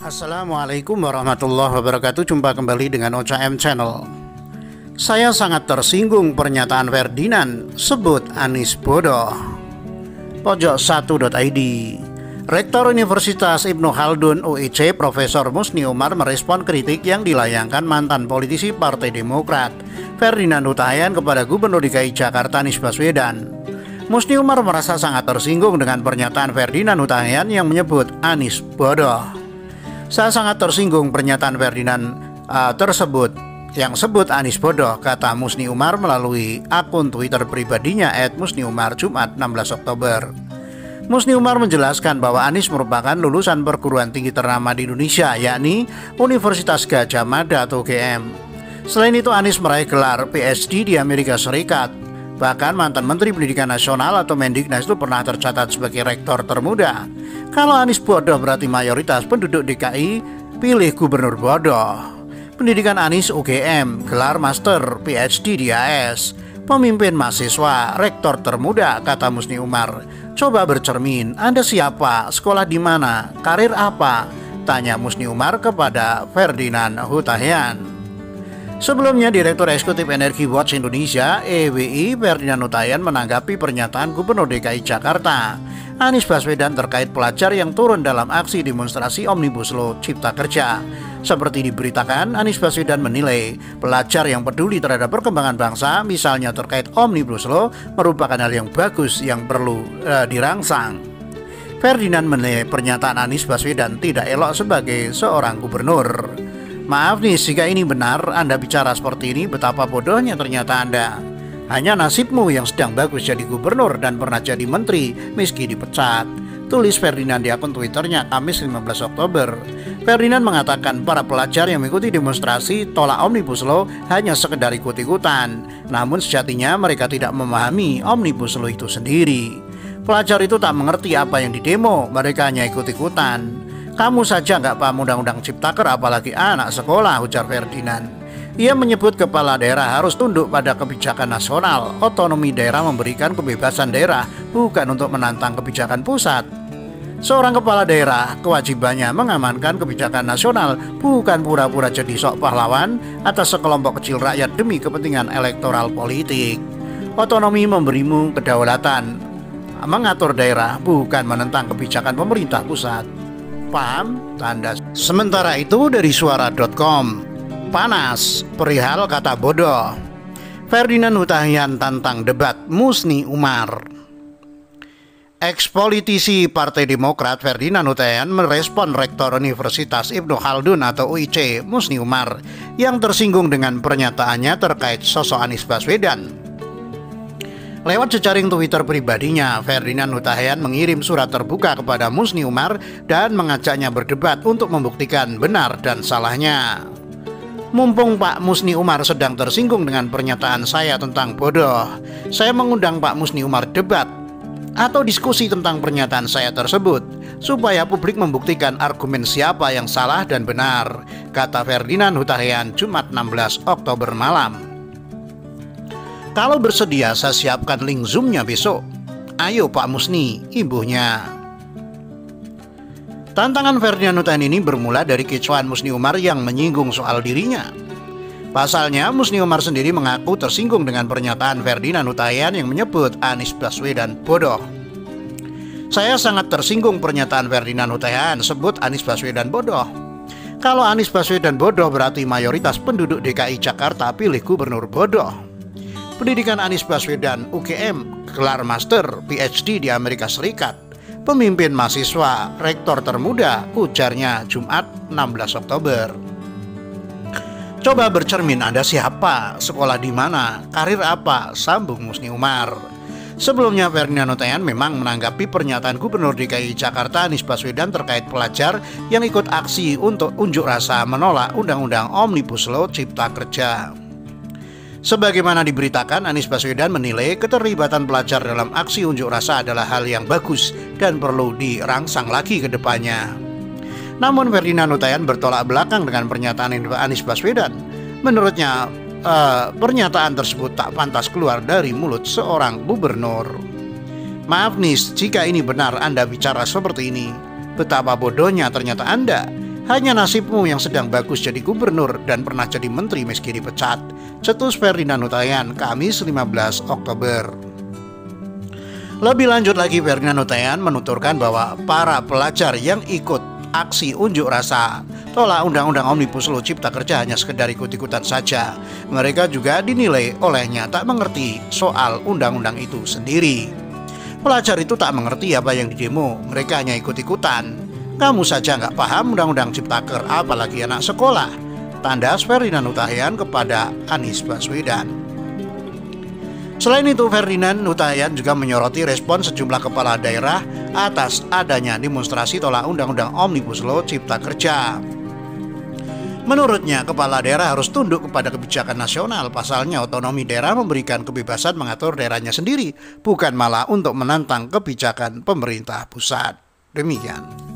Assalamualaikum warahmatullahi wabarakatuh. Jumpa kembali dengan Ocha M Channel. Saya sangat tersinggung pernyataan Ferdinand sebut Anies bodoh. Pojok1.id. Rektor Universitas Ibnu Khaldun UIC Profesor Musni Umar merespon kritik yang dilayangkan mantan politisi Partai Demokrat Ferdinand Huta Hayan kepada Gubernur DKI Jakarta Anies Baswedan. Musni Umar merasa sangat tersinggung dengan pernyataan Ferdinand Huta Hayan yang menyebut Anies bodoh. Saya sangat tersinggung pernyataan Ferdinand tersebut yang sebut Anies bodoh, kata Musni Umar melalui akun Twitter pribadinya @musniumar Jumat 16 Oktober. Musni Umar menjelaskan bahwa Anies merupakan lulusan perguruan tinggi ternama di Indonesia, yakni Universitas Gadjah Mada atau UGM. Selain itu, Anies meraih gelar PhD di Amerika Serikat. Bahkan mantan Menteri Pendidikan Nasional atau Mendiknas itu pernah tercatat sebagai rektor termuda. Kalau Anies bodoh berarti mayoritas penduduk DKI pilih gubernur bodoh. Pendidikan Anies UGM, gelar master, PhD di AS, pemimpin mahasiswa, rektor termuda, kata Musni Umar. Coba bercermin, Anda siapa, sekolah di mana, karir apa? Tanya Musni Umar kepada Ferdinand Huta Hayan. Sebelumnya, Direktur Eksekutif Energi Watch Indonesia (EWI) Ferdinand Huta Hayan menanggapi pernyataan Gubernur DKI Jakarta Anies Baswedan terkait pelajar yang turun dalam aksi demonstrasi Omnibus Law Cipta Kerja. Seperti diberitakan, Anies Baswedan menilai pelajar yang peduli terhadap perkembangan bangsa, misalnya terkait Omnibus Law, merupakan hal yang bagus yang perlu dirangsang. Ferdinand menilai pernyataan Anies Baswedan tidak elok sebagai seorang gubernur. Maaf nih, jika ini benar Anda bicara seperti ini, betapa bodohnya ternyata Anda. Hanya nasibmu yang sedang bagus jadi gubernur dan pernah jadi menteri meski dipecat, tulis Ferdinand di akun Twitternya Kamis 15 Oktober. Ferdinand mengatakan para pelajar yang mengikuti demonstrasi tolak Omnibus Law hanya sekedar ikut-ikutan, namun sejatinya mereka tidak memahami Omnibus Law itu sendiri. Pelajar itu tak mengerti apa yang didemo, mereka hanya ikut-ikutan. Kamu saja nggak paham undang-undang Ciptaker, apalagi anak sekolah, ujar Ferdinand. Ia menyebut kepala daerah harus tunduk pada kebijakan nasional. Otonomi daerah memberikan kebebasan daerah, bukan untuk menantang kebijakan pusat. Seorang kepala daerah kewajibannya mengamankan kebijakan nasional, bukan pura-pura jadi sok pahlawan atas sekelompok kecil rakyat demi kepentingan elektoral politik. Otonomi memberimu kedaulatan mengatur daerah, bukan menentang kebijakan pemerintah pusat. Paham? Tanda. Sementara itu dari suara.com, panas perihal kata bodoh. Ferdinand Huta Hayan tantang debat Musni Umar. Ex-politisi Partai Demokrat Ferdinand Huta Hayan merespon Rektor Universitas Ibnu Khaldun atau UIC Musni Umar yang tersinggung dengan pernyataannya terkait sosok Anies Baswedan. Lewat jejaring Twitter pribadinya, Ferdinand Huta Hayan mengirim surat terbuka kepada Musni Umar dan mengajaknya berdebat untuk membuktikan benar dan salahnya. Mumpung Pak Musni Umar sedang tersinggung dengan pernyataan saya tentang bodoh, saya mengundang Pak Musni Umar debat atau diskusi tentang pernyataan saya tersebut, supaya publik membuktikan argumen siapa yang salah dan benar, kata Ferdinand Huta Hayan Jumat 16 Oktober malam. Kalau bersedia saya siapkan link Zoom-nya besok. Ayo Pak Musni, imbuhnya. Tantangan Ferdinand Huta Hayan ini bermula dari kicauan Musni Umar yang menyinggung soal dirinya. Pasalnya, Musni Umar sendiri mengaku tersinggung dengan pernyataan Ferdinand Huta Hayan yang menyebut Anies Baswedan bodoh. Saya sangat tersinggung pernyataan Ferdinand Huta Hayan sebut Anies Baswedan bodoh. Kalau Anies Baswedan bodoh berarti mayoritas penduduk DKI Jakarta pilih gubernur bodoh. Pendidikan Anies Baswedan UGM, gelar master, PhD di Amerika Serikat, pemimpin mahasiswa, rektor termuda, ujarnya Jumat 16 Oktober. Coba bercermin, Anda siapa, sekolah di mana, karir apa, sambung Musni Umar. Sebelumnya Ferdinand Huta Hayan memang menanggapi pernyataan Gubernur DKI Jakarta Anies Baswedan terkait pelajar yang ikut aksi untuk unjuk rasa menolak Undang-Undang Omnibus Law Cipta Kerja. Sebagaimana diberitakan, Anies Baswedan menilai keterlibatan pelajar dalam aksi unjuk rasa adalah hal yang bagus dan perlu dirangsang lagi ke depannya. Namun Ferdinand Huta Hayan bertolak belakang dengan pernyataan Anies Baswedan. Menurutnya, pernyataan tersebut tak pantas keluar dari mulut seorang gubernur. Maaf nih, jika ini benar Anda bicara seperti ini. Betapa bodohnya ternyata Anda. Hanya nasibmu yang sedang bagus jadi gubernur dan pernah jadi menteri meski dipecat. Cetus Ferdinand Huta-Heian, Kamis 15 Oktober. Lebih lanjut lagi, Ferdinand Huta-Heian menuturkan bahwa para pelajar yang ikut aksi unjuk rasa tolak Undang-Undang Omnibus Law Cipta Kerja hanya sekedar ikut-ikutan saja. Mereka juga dinilai olehnya tak mengerti soal undang-undang itu sendiri. Pelajar itu tak mengerti apa yang didemo, mereka hanya ikut-ikutan. Kamu saja nggak paham Undang-Undang Ciptaker, apalagi anak sekolah. Tandas Ferdinand Huta-Heian kepada Anies Baswedan. Selain itu, Ferdinand Huta-Heian juga menyoroti respon sejumlah kepala daerah atas adanya demonstrasi tolak Undang-Undang Omnibus Law Cipta Kerja. Menurutnya, kepala daerah harus tunduk kepada kebijakan nasional. Pasalnya, otonomi daerah memberikan kebebasan mengatur daerahnya sendiri, bukan malah untuk menantang kebijakan pemerintah pusat. Demikian.